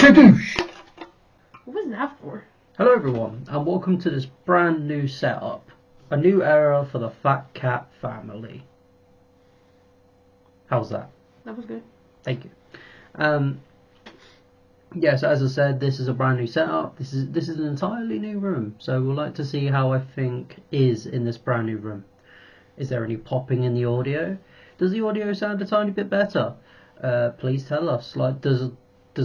Skadoosh! What was that for? Hello everyone, and welcome to this brand new setup. A new era for the PhatKat family. How's that? That was good. Thank you. Yes, as I said, this is a brand new setup. This is an entirely new room. So we'd like to see how everything is in this brand new room. Is there any popping in the audio? Does the audio sound a tiny bit better? Please tell us. Like, does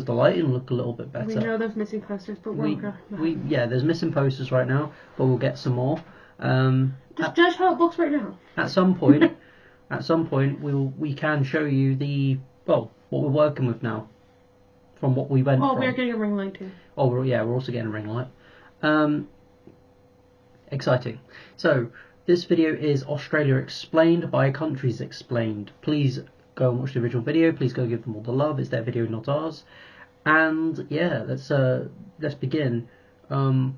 the lighting look a little bit better? We know there's missing posters, but yeah, there's missing posters right now, but we'll get some more. Just judge how it looks right now. At some point, we can show you what we're working with now, from what we went from. Oh, we're getting a ring light too. Oh, we're also getting a ring light. Exciting. So this video is Australia Explained by Countries Explained. Please go and watch the original video. Please go give them all the love. It's their video, not ours. And yeah, let's begin. Should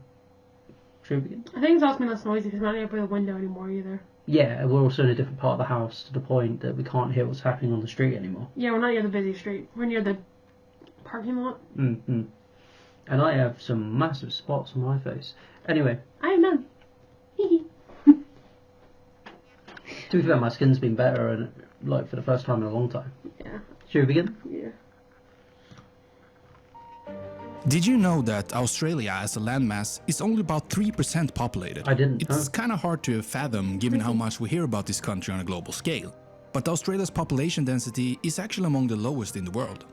we begin? I think it's also less noisy because we're not able to the window anymore either. Yeah, we're also in a different part of the house to the point that we can't hear what's happening on the street anymore. Yeah, we're not near the busy street. We're near the parking lot. Mm-hmm. And I have some massive spots on my face. Anyway. I have none. To be fair, my skin's been better and like for the first time in a long time. Yeah. Should we begin? Yeah. Did you know that Australia as a landmass is only about 3% populated? I didn't. It's kind of hard to fathom given how much we hear about this country on a global scale. But Australia's population density is actually among the lowest in the world.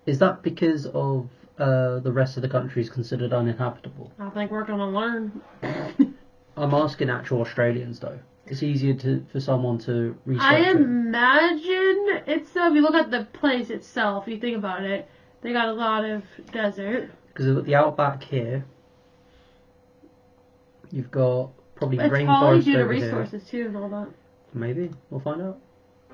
Is that because of the rest of the country is considered uninhabitable? I think we're gonna learn. I'm asking actual Australians though. It's easier for someone to research I it. imagine it's if you look at the place itself, you think about it, they got a lot of desert. Because they've got the Outback here. You've got probably It's rainforest probably due to over resources here. too and all that. Maybe. We'll find out.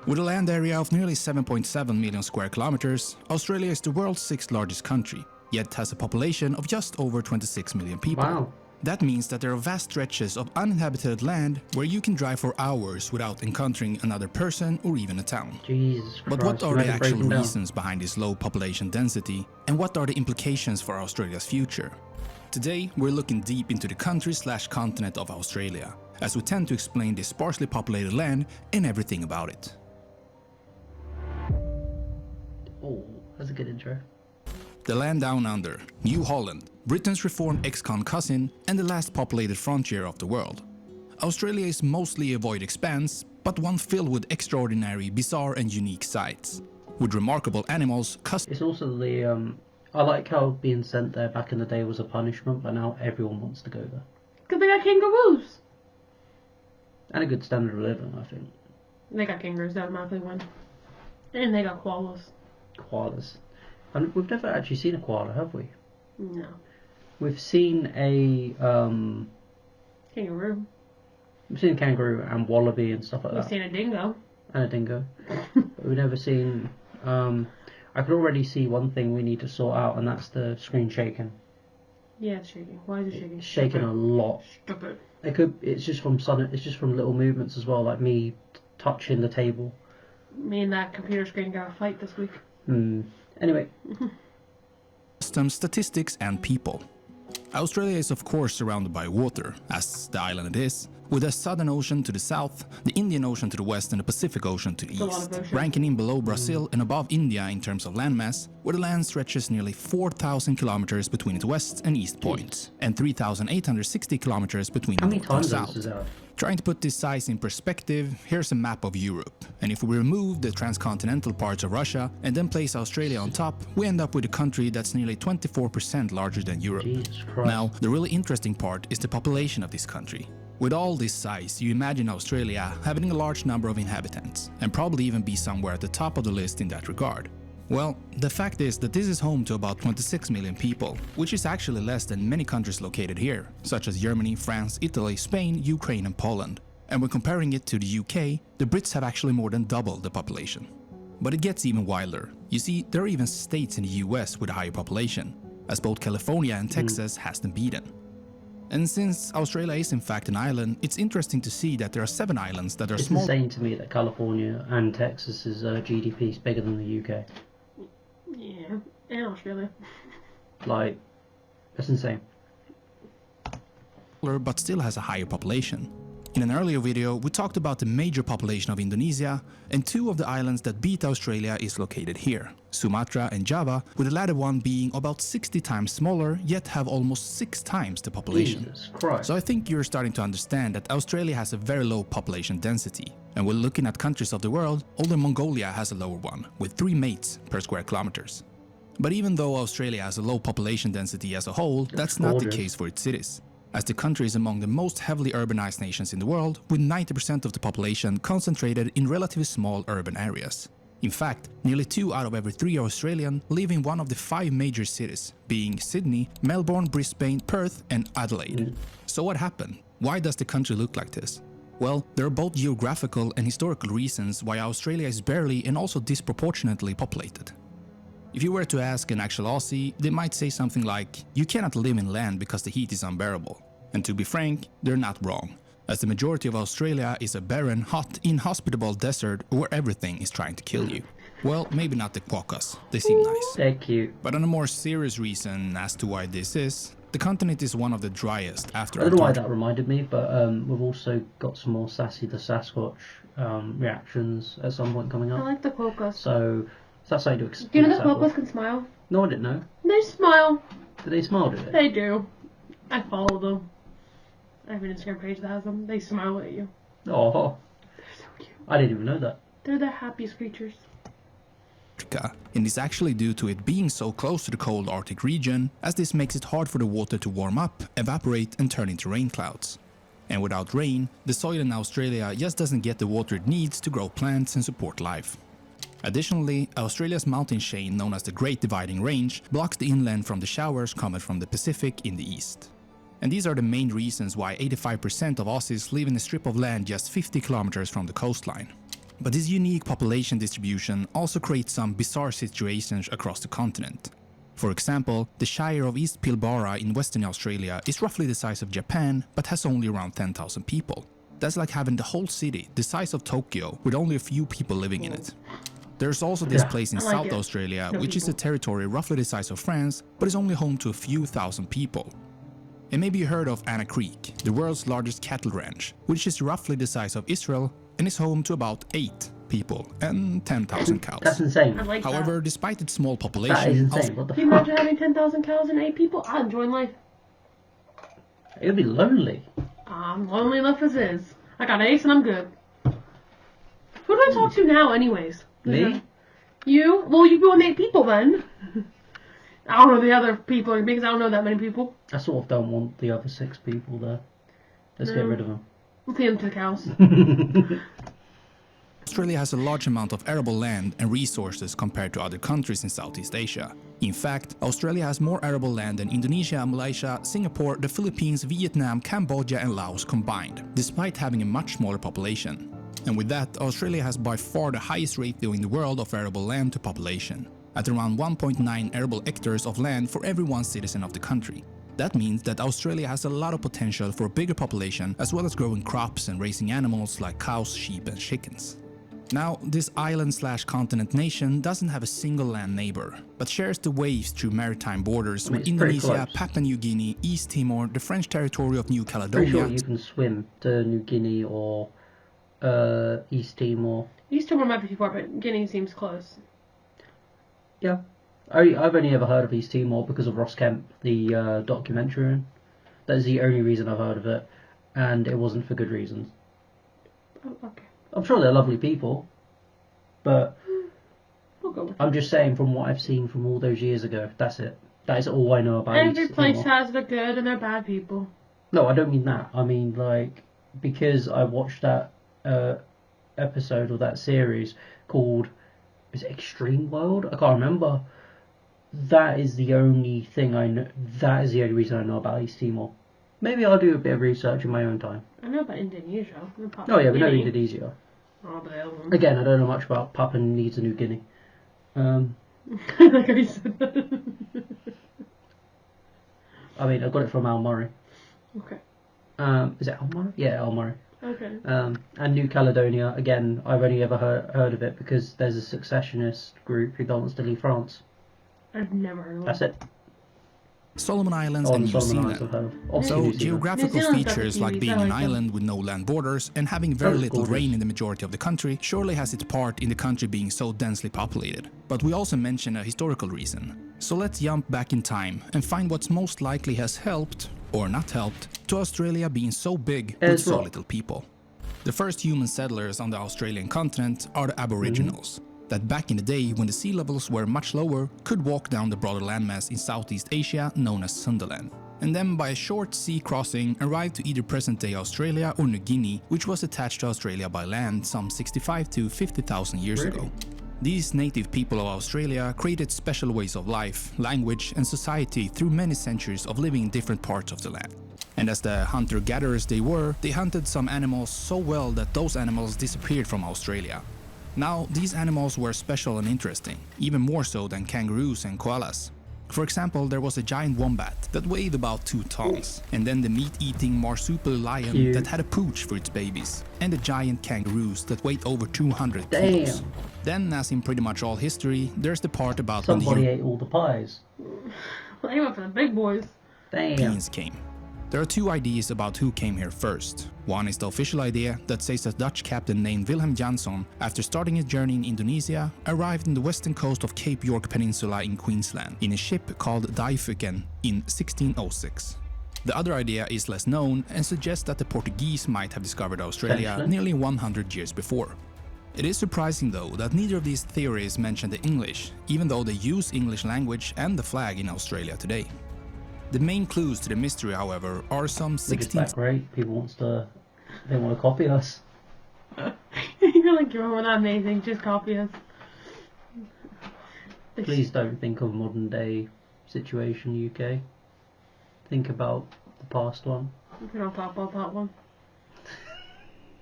With a land area of nearly 7.7 million square kilometers, Australia is the world's 6th largest country, yet has a population of just over 26 million people. Wow. That means that there are vast stretches of uninhabited land where you can drive for hours without encountering another person or even a town. Jesus Christ. But what are the actual breaking down. reasons behind this low population density, and what are the implications for Australia's future? Today, we're looking deep into the country/continent of Australia, as we tend to explain this sparsely populated land and everything about it. Oh, that's a good intro. The land down under, New Holland, Britain's reformed ex-con cousin and the last populated frontier of the world. Australia is mostly a void expanse, but one filled with extraordinary, bizarre and unique sights. With remarkable animals, It's also the, I like how being sent there back in the day was a punishment, but now everyone wants to go there. Because they got kangaroos. And a good standard of living, I think. They got kangaroos, that automatically win. And they got koalas. Koalas. And we've never actually seen a koala, have we? No. We've seen a, Kangaroo. we've seen a kangaroo and wallaby and stuff like We've that. seen a dingo. And a dingo. But we've never seen, I can already see one thing we need to sort out, and that's the screen shaking. Yeah, it's shaking. Why is it shaking? It's shaking a lot. Stop it. It's just from little movements as well, like me touching the table. Me and that computer screen got a fight this week. Anyway. Customs, statistics and people. Australia is of course surrounded by water, as the island it is, with the Southern Ocean to the south, the Indian Ocean to the west and the Pacific Ocean to the east, ranking in below Brazil and above India in terms of landmass, where the land stretches nearly 4,000 kilometers between its west and east points, and 3,860 kilometers between How many north and time south. zones does that have? Trying to put this size in perspective, here's a map of Europe, and if we remove the transcontinental parts of Russia and then place Australia on top, we end up with a country that's nearly 24% larger than Europe. Jesus Christ. Now, the really interesting part is the population of this country. With all this size, you imagine Australia having a large number of inhabitants, and probably even be somewhere at the top of the list in that regard. Well, the fact is that this is home to about 26 million people, which is actually less than many countries located here, such as Germany, France, Italy, Spain, Ukraine and Poland. And when comparing it to the UK, the Brits have actually more than doubled the population. But it gets even wilder. You see, there are even states in the US with a higher population, as both California and Texas has them beaten. And since Australia is in fact an island, it's interesting to see that there are 7 islands that are small. It's insane to me that California and Texas's GDP is bigger than the UK. Yeah, and Australia. Like, that's insane. But still has a higher population. In an earlier video, we talked about the major population of Indonesia, and two of the islands that beat Australia is located here, Sumatra and Java, with the latter one being about 60 times smaller, yet have almost 6 times the population. Jesus Christ. So I think you're starting to understand that Australia has a very low population density. And when looking at countries of the world, only Mongolia has a lower one, with 3 mates per square kilometers. But even though Australia has a low population density as a whole, that's not the case for its cities, as the country is among the most heavily urbanized nations in the world, with 90% of the population concentrated in relatively small urban areas. In fact, nearly 2 out of every 3 Australians live in one of the 5 major cities, being Sydney, Melbourne, Brisbane, Perth and Adelaide. So what happened? Why does the country look like this? Well, there are both geographical and historical reasons why Australia is barely and also disproportionately populated. If you were to ask an actual Aussie, they might say something like, you cannot live in land because the heat is unbearable. And to be frank, they're not wrong, as the majority of Australia is a barren, hot, inhospitable desert where everything is trying to kill you. Well, maybe not the quokkas, they seem nice. They're cute. But on a more serious reason as to why this is, the continent is one of the driest after I don't know why Antarctica. that reminded me, but we've also got some more Sassy the Sasquatch reactions at some point coming I up. like the quokkas. So that's how you do explain. Do you know the quokkas can smile? No, I didn't know. They smile. Did they smile, did they? They do. I follow them. I have an Instagram page that has them. They smile at you. Oh, They're so cute. I didn't even know that. They're the happiest creatures. And it's actually due to it being so close to the cold Arctic region, as this makes it hard for the water to warm up, evaporate and turn into rain clouds. And without rain, the soil in Australia just doesn't get the water it needs to grow plants and support life. Additionally, Australia's mountain chain known as the Great Dividing Range blocks the inland from the showers coming from the Pacific in the east. And these are the main reasons why 85% of Aussies live in a strip of land just 50 kilometers from the coastline. But this unique population distribution also creates some bizarre situations across the continent. For example, the Shire of East Pilbara in Western Australia is roughly the size of Japan, but has only around 10,000 people. That's like having the whole city, the size of Tokyo, with only a few people living in it. There's also this place in I like South it. Australia, No which is a people. territory roughly the size of France, but is only home to a few thousand people. And maybe you heard of Anna Creek, the world's largest cattle ranch, which is roughly the size of Israel and is home to about 8 people and 10,000 That's cows. insane. I like However, despite its small That is population, insane. What the that. Can you fuck? imagine having 10,000 cows and 8 people? I'm enjoying life. It would be lonely. I'm lonely enough as is. I got Ace and I'm good. Who do I talk to now anyways? Me? You? Well, you go with 8 people then. I don't know the other people because I don't know that many people. I sort of don't want the other 6 people there. Let's get No. rid of them. We'll feed them to the cows. Australia has a large amount of arable land and resources compared to other countries in Southeast Asia. In fact, Australia has more arable land than Indonesia, Malaysia, Singapore, the Philippines, Vietnam, Cambodia and Laos combined, despite having a much smaller population. And with that, Australia has by far the highest ratio in the world of arable land to population, at around 1.9 arable hectares of land for every 1 citizen of the country. That means that Australia has a lot of potential for a bigger population, as well as growing crops and raising animals like cows, sheep and chickens. Now, this island/continent nation doesn't have a single land neighbor, but shares the waves through maritime borders with it's pretty Indonesia, close. Papua New Guinea, East Timor, the French territory of New Pretty Caledonia. sure you can swim to New Guinea or East Timor. East Timor might be too far, but Guinea seems close. Yeah. I've only ever heard of East Timor because of Ross Kemp, the documentary. That is the only reason I've heard of it, and it wasn't for good reasons. Oh, okay. I'm sure they're lovely people, but We'll go with I'm just saying from what I've seen from all those years ago, that's it. That is all I know about Every East place Timor. has their good and their bad people. No, I don't mean that. I mean, like, because I watched that episode of that series called, is it Extreme World? I can't remember. That is the only thing I know. That is the only reason I know about East Timor. Maybe I'll do a bit of research in my own time. I know about Indonesia. Oh yeah, we know Guinea. Indonesia. Oh, but the other one. Again, I don't know much about Papua New Guinea. Like I said that. I mean, I got it from Al Murray. Okay. Is it Al Murray? Yeah, Al Murray. Okay. And New Caledonia, again, I've only ever heard of it because there's a secessionist group who don't want to leave France. I've never heard of That's it. it. Solomon Islands On and New Solomon Zealand. Islands, I've heard. Obviously So New Zealand. geographical New Zealand's got the features like Kiwis, being I an like them. island with no land borders and having very Oh, little gorgeous. rain in the majority of the country surely has its part in the country being so densely populated. But we also mention a historical reason. So let's jump back in time and find what's most likely has helped, or not helped, to Australia being so big with so rock. little people. The first human settlers on the Australian continent are the Aboriginals, that back in the day when the sea levels were much lower could walk down the broader landmass in Southeast Asia known as Sundaland, and then by a short sea crossing arrived to either present-day Australia or New Guinea, which was attached to Australia by land some 65 to 50,000 years ago. These native people of Australia created special ways of life, language and society through many centuries of living in different parts of the land. And as the hunter-gatherers they were, they hunted some animals so well that those animals disappeared from Australia. Now, these animals were special and interesting, even more so than kangaroos and koalas. For example, there was a giant wombat that weighed about 2 tons, and then the meat-eating marsupial lion Cute. that had a pooch for its babies, and the giant kangaroos that weighed over 200 Damn. kilos. Then, as in pretty much all history, there's the part about when Somebody the ate all the pies. Well, they went for the big boys. Damn. Europeans came. There are two ideas about who came here first. One is the official idea that says that Dutch captain named Willem Jansson, after starting his journey in Indonesia, arrived in the western coast of Cape York Peninsula in Queensland in a ship called Dijfuken in 1606. The other idea is less known and suggests that the Portuguese might have discovered Australia Potentially. nearly 100 years before. It is surprising though that neither of these theories mention the English, even though they use English language and the flag in Australia today. The main clues to the mystery, however, are some We're just 16th that great. People they want to copy us. You're like, you're not amazing, just copy us. Please don't think of modern day situation UK. Think about the past one. We can all talk about that one.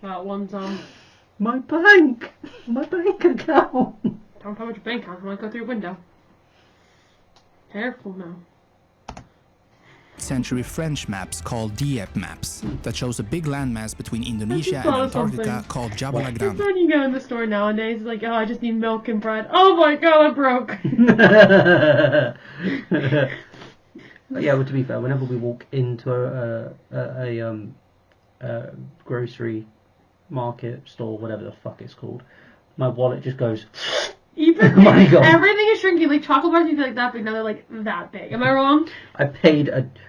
That one's My bank account. don't talk about your bank account, I might go through your window. Careful now. century French maps called Dieppe maps that shows a big landmass between Indonesia and thought of Antarctica something. called Jabal It's Grande. when you go in the store nowadays, it's like, oh, I just need milk and bread. Oh my god, I'm broke. Yeah, well, to be fair, whenever we walk into a grocery market store, whatever the fuck it's called, my wallet just goes. Even Oh my God. everything is shrinking. Like chocolate bars used to be like that big, now they're like that big. Am I wrong? I paid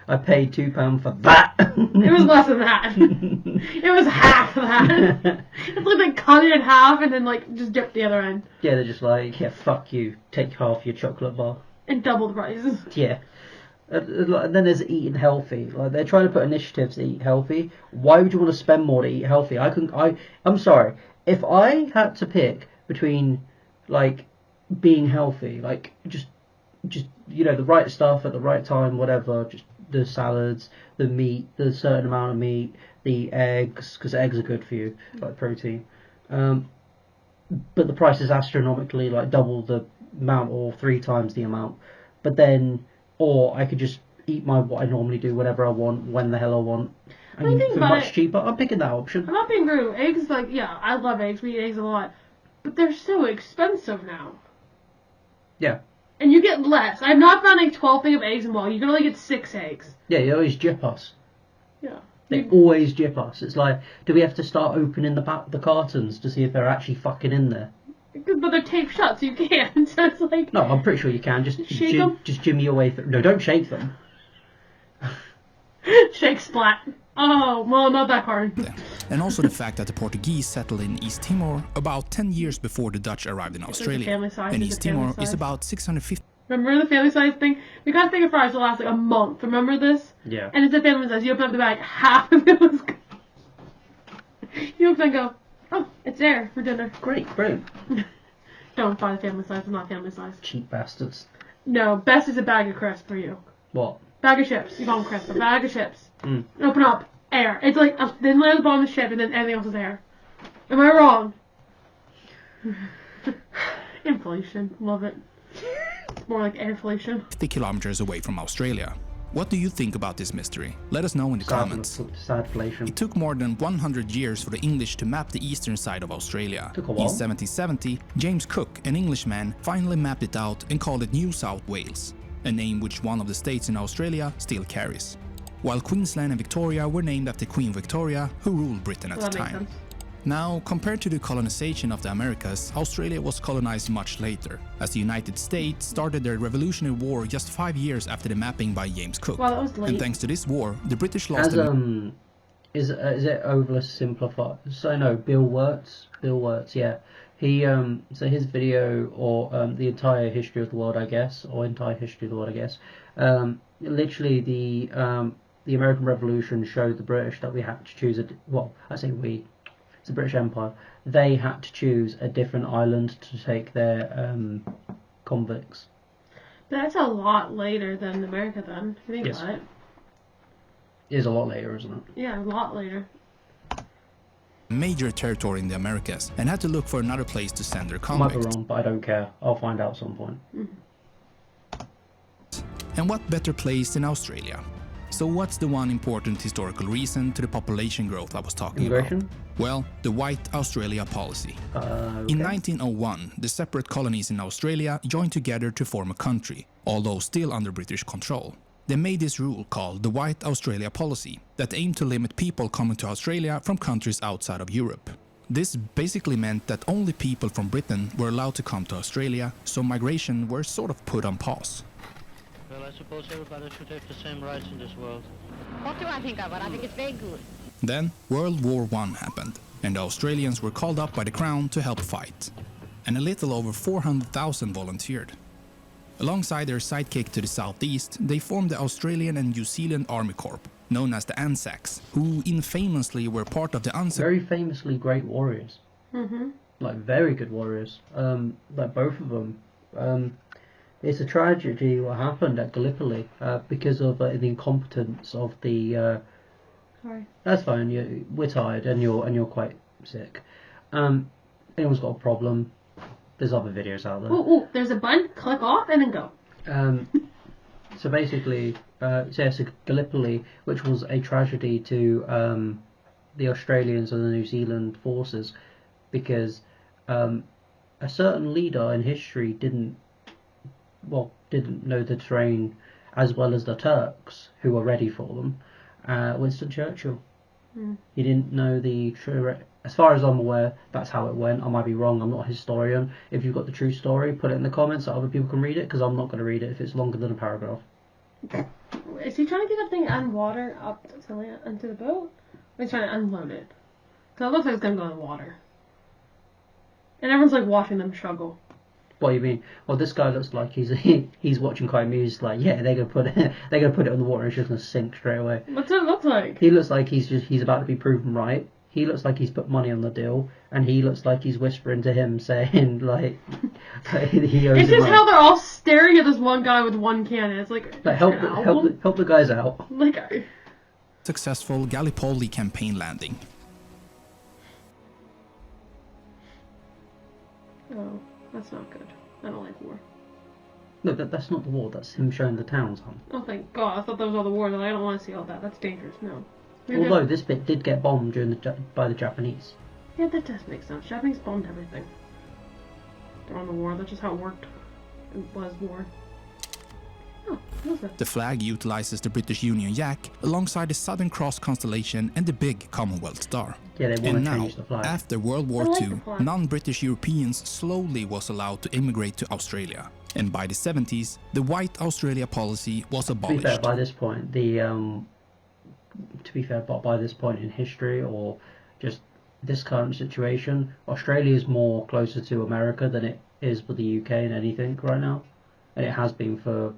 £2 for that. It was less than that. It was half that. It's like they cut it in half and then like just dip the other end Yeah, they're just like, yeah, fuck you. Take half your chocolate bar. and double the price. Yeah. And then there's eating healthy. Like they're trying to put initiatives to eat healthy. Why would you want to spend more to eat healthy? I'm sorry. If I had to pick between like being healthy, like just you know, the right stuff at the right time, whatever, just the salads, the meat, the certain amount of meat, the eggs, because eggs are good for you, like protein. But the price is astronomically like double the amount or 3 times the amount. But then, or I could just eat what I normally do, whatever I want, when the hell I want, and think for about much it. cheaper. I'm picking that option. I'm not being rude. Eggs, like, yeah, I love eggs. We eat eggs a lot. But they're so expensive now. Yeah. And you get less. I've not found a 12 thing of eggs in a while. You can only get 6 eggs. Yeah, you always jip us. Yeah. They always jip us. It's like, do we have to start opening the cartons to see if they're actually fucking in there? But they're taped shut, so you can't. So it's like... No, I'm pretty sure you can. Just Shake them? just jimmy your way through. No, don't shake them. Shake splat. Oh, well, not that hard. And also the fact that the Portuguese settled in East Timor about 10 years before the Dutch arrived in the Australia. family size, And it's East the family Timor is size. about 650 Remember the family size thing? We got a thing of fries that last like a month. Remember this? Yeah. And it's a family size. You open up the bag, half of it was gone. You open and go, oh, it's there for dinner. Great, brilliant. Don't buy the family size. It's not family size. Cheap bastards. No, best is a bag of crisps for you. What? Bag of chips. You call them crisps. A bag of chips. Mm. Open up. Air. It's like a thin layer at the bottom of the chip and then everything else is air. Am I wrong? Inflation. Love it. It's more like inflation. kilometers away from Australia. What do you think about this mystery? Let us know in the comments. Sadflation. It took more than 100 years for the English to map the eastern side of Australia. Took a In while. 1770, James Cook, an Englishman, finally mapped it out and called it New South Wales. a name which one of the states in Australia still carries. While Queensland and Victoria were named after Queen Victoria, who ruled Britain at Well, the that makes time. sense. Now, compared to the colonization of the Americas, Australia was colonized much later, as the United States started their Revolutionary War just 5 years after the mapping by James Cook. Well, that was late. And thanks to this war, the British lost As is it oversimplified? So no, Bill Wirtz, yeah. He so his video, or the entire history of the world, I guess, or entire history of the world, I guess. Literally the American Revolution showed the British that we had to choose it's the British Empire. They had to choose a different island to take their convicts. But that's a lot later than America then. If you think Yes. about it. It is a lot later, isn't it? Yeah, a lot later. major territory in the Americas and had to look for another place to send their I might be convicts. wrong, but I don't care. I'll find out at some point. And what better place than Australia? So what's the one important historical reason to the population growth I was talking Immigration? about? Well, the White Australia policy. Okay. In 1901, the separate colonies in Australia joined together to form a country, although still under British control. They made this rule called the White Australia policy that aimed to limit people coming to Australia from countries outside of Europe. This basically meant that only people from Britain were allowed to come to Australia, so migration were sort of put on pause. Well, I suppose everybody should have the same rights in this world. What do I think of it? I think it's very good. Then World War I happened, and the Australians were called up by the Crown to help fight. And a little over 400,000 volunteered. Alongside their sidekick to the southeast, they formed the Australian and New Zealand Army Corps, known as the Anzacs, who infamously were part of the Very famously great warriors. Mm-hmm. Like, very good warriors. Like, both of them. It's a tragedy what happened at Gallipoli because of the incompetence of the... Sorry. That's fine, we're tired and you're quite sick. Anyone's got a problem, there's other videos out there. Oh, there's a button. Click off and then go. So basically, so Gallipoli, which was a tragedy to the Australians and the New Zealand forces, because a certain leader in history didn't know the terrain as well as the Turks, who were ready for them. Winston Churchill. He didn't know the true... As far as I'm aware, that's how it went. I might be wrong, I'm not a historian. If you've got the true story, put it in the comments so other people can read it, because I'm not going to read it if it's longer than a paragraph. Is he trying to get that thing and water up into the boat? Or is he trying to unload it? Because it looks like it's going to go in the water. And everyone's like watching them struggle. What do you mean? Well, this guy looks like he's watching quite amused. Like, yeah, they're gonna put it in the water and it's just gonna sink straight away. What's it look like? He looks like he's about to be proven right. He looks like he's put money on the deal, and he looks like he's whispering to him, saying like he owes It's him just money. how they're all staring at this one guy with one cannon. It's like help the guys out. Like, successful Gallipoli campaign landing. oh, that's not good. I don't like war. No, that's not the war. That's him showing the towns on. Oh, thank God. I thought that was all the wars, and I don't want to see all that. That's dangerous. No. Although this bit did get bombed by the Japanese. Yeah, that does make sense. Japanese bombed everything. They're on the war. That's just how it worked. It was war. Oh, what was that? The flag utilizes the British Union Jack alongside the Southern Cross constellation and the big Commonwealth star. Yeah, they want And to now, change the flag. after World War I like II, the flag. non-British Europeans slowly was allowed to immigrate to Australia. And by the 70s, the White Australia policy was To be abolished. fair, by this point, by this point in history, or just this current situation, Australia is more closer to America than it is with the UK and anything right now, and it has been for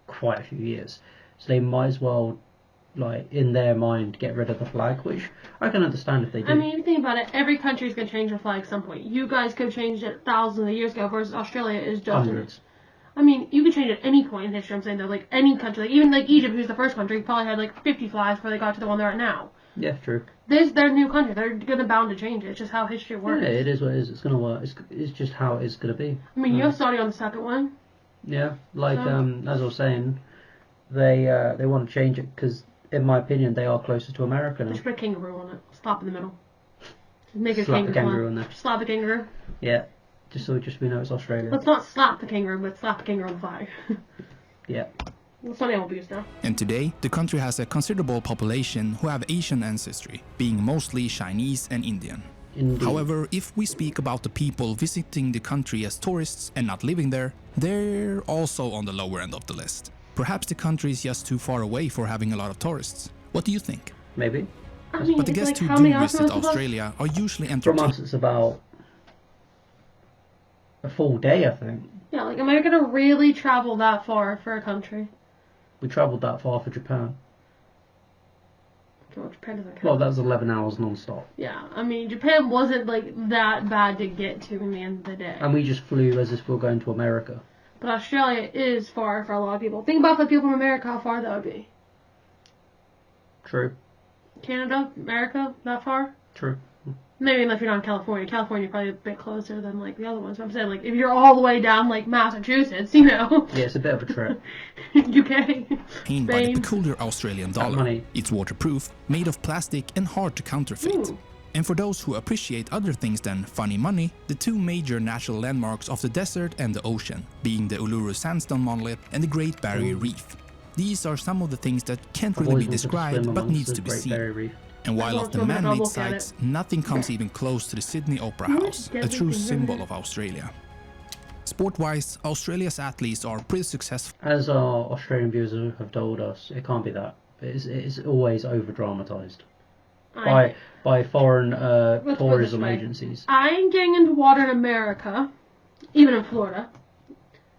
quite a few years. So they might as well, like, in their mind, get rid of the flag, which I can understand if they do. I mean, if you think about it, every country's going to change their flag at some point. You guys could have changed it thousands of years ago, versus Australia is just... Hundreds. I mean, you could change it at any point in history. I'm saying that, like, any country, like, even like Egypt, who's the first country, probably had like 50 flags before they got to the one they're at now. Yeah, true. They're a new country. They're gonna bound to change it. It's just how history works. Yeah, it is what it is. It's gonna work. It's just how it is gonna be. I mean, you have Saudi on the second one. Yeah, like So- as I was saying, they want to change it because, in my opinion, they are closer to America now. Just put a kangaroo on it. Stop in the middle. Just make it a Slap the kangaroo kangaroo flag. on there. Slap the kangaroo. Yeah, just so we know it's Australia. Let's not slap the kangaroo, but slap the kangaroo on the flag. Yeah. It's on animal abuse now. And today, the country has a considerable population who have Asian ancestry, being mostly Chinese and Indian. Indeed. However, if we speak about the people visiting the country as tourists and not living there, they're also on the lower end of the list. Perhaps the country is just too far away for having a lot of tourists. What do you think? Maybe. I mean, But the it's guests like, who how do many hours visit was it? Australia are usually From entertained. us, it's about a full day, I think. Yeah, like, am I gonna really travel that far for a country? We travelled that far for Japan. Okay, well, Japan doesn't count. Well, that was 11 hours non-stop. Yeah, I mean, Japan wasn't, like, that bad to get to in the end of the day. And we just flew as if we were going to America. But Australia is far for a lot of people. Think about the people from America, how far that would be. True. Canada, America, that far? True. Maybe unless you're not in California. California probably a bit closer than, like, the other ones. But I'm saying, like, if you're all the way down, like, Massachusetts, you know. Yeah, it's a bit of a trip. UK. Paid by the Spain. peculiar Australian dollar. money. It's waterproof, made of plastic and hard to counterfeit. Ooh. And for those who appreciate other things than funny money, the two major natural landmarks of the desert and the ocean, being the Uluru Sandstone Monolith and the Great Barrier Reef. These are some of the things that can't I've really always be wanted to swim described but amongst needs the to be Great seen. Barrier Reef. And while I'll of the go and man-made look at sites, it. nothing comes even close to the Sydney Opera How much House, a deadly true things are symbol there? of Australia. Sport-wise, Australia's athletes are pretty successful. As our Australian viewers have told us, it can't be that. It's always over-dramatised by foreign Let's put it tourism this way. agencies. I ain't getting into water in America, even in Florida.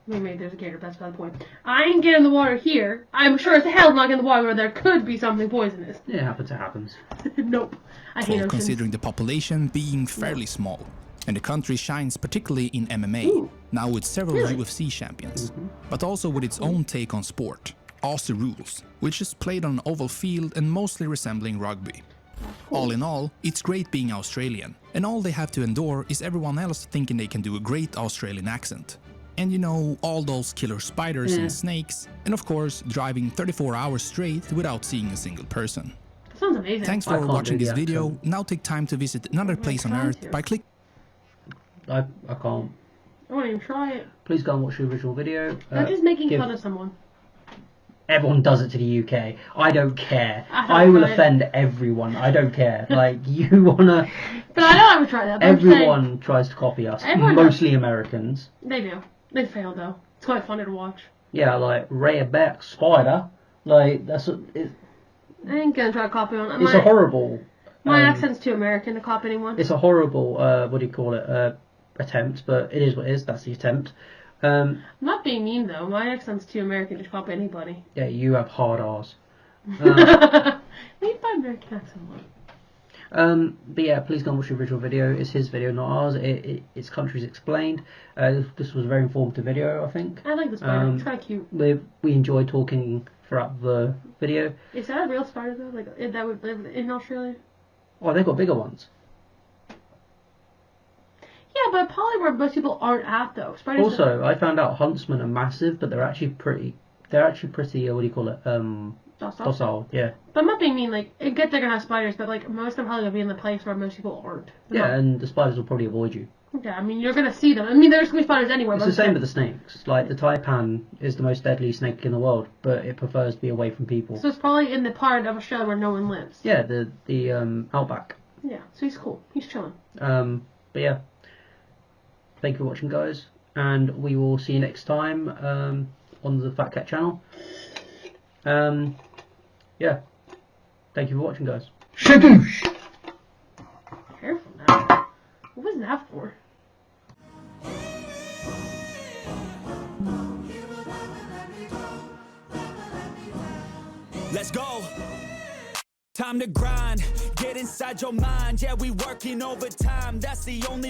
Maybe there's a gator, but that's not the point. I ain't getting in the water here. I'm sure as hell not getting in the water where there could be something poisonous. Yeah, it happens, it happens. Nope. I hate oceans. Considering the population being fairly small. And the country shines particularly in MMA, Ooh. now with several Really? UFC champions, but also with its own take on sport, Aussie rules, which is played on an oval field and mostly resembling rugby. All in all, it's great being Australian, and all they have to endure is everyone else thinking they can do a great Australian accent. And you know, all those killer spiders Yeah. and snakes, and of course, driving 34 hours straight without seeing a single person. That sounds amazing. Thanks I for can't watching do this the video. accent. Now take time to visit another place on trying Earth to. by clicking. I can't. I won't even try it. Please go and watch the original video. I'm just making give- fun of someone. Everyone does it to the UK. I don't care. I don't I will know. offend everyone. I don't care. Like, you wanna... But I know I would try that. But I'm saying- Everyone tries to copy us. Everyone does. Mostly Americans. They do. They fail though. It's quite funny to watch. Yeah, like, Rareback Spider. Like, that's... It's I ain't gonna try to copy one. a horrible... My accent's too American to copy anyone. It's a horrible, what do you call it, attempt, but it is what it is. That's the attempt. I'm not being mean though. My accent's too American to copy anybody. Yeah, you have hard R's. Leave my American accent alone. But yeah, please go and watch the original video. It's his video, not ours. It's Countries Explained. This was a very informative video, I think. I like the spider. It's kind of cute. We enjoyed talking throughout the video. Is that a real spider though? Like that would live in Australia? Oh, they've got bigger ones. Yeah, but probably where most people aren't at though. Spiders. Also, I found out huntsmen are massive, but they're actually pretty. What do you call it? Docile. Yeah. But I'm not being mean. Like, I get they're gonna have spiders, but like most of them probably gonna be in the place where most people aren't. They're Yeah, not- and the spiders will probably avoid you. Yeah, I mean you're gonna see them. I mean there's gonna be spiders anywhere. It's but the same with the snakes. Like, the taipan is the most deadly snake in the world, but it prefers to be away from people. So it's probably in the part of Australia where no one lives. Yeah, the Outback. Yeah, so he's cool. He's chilling. But yeah, thank you for watching, guys, and we will see you next time on the PhatKat channel. Yeah, thank you for watching, guys. Shadoosh! Careful now. What was that for? Let's go. Time to grind, get inside your mind. Yeah, we working overtime. That's the only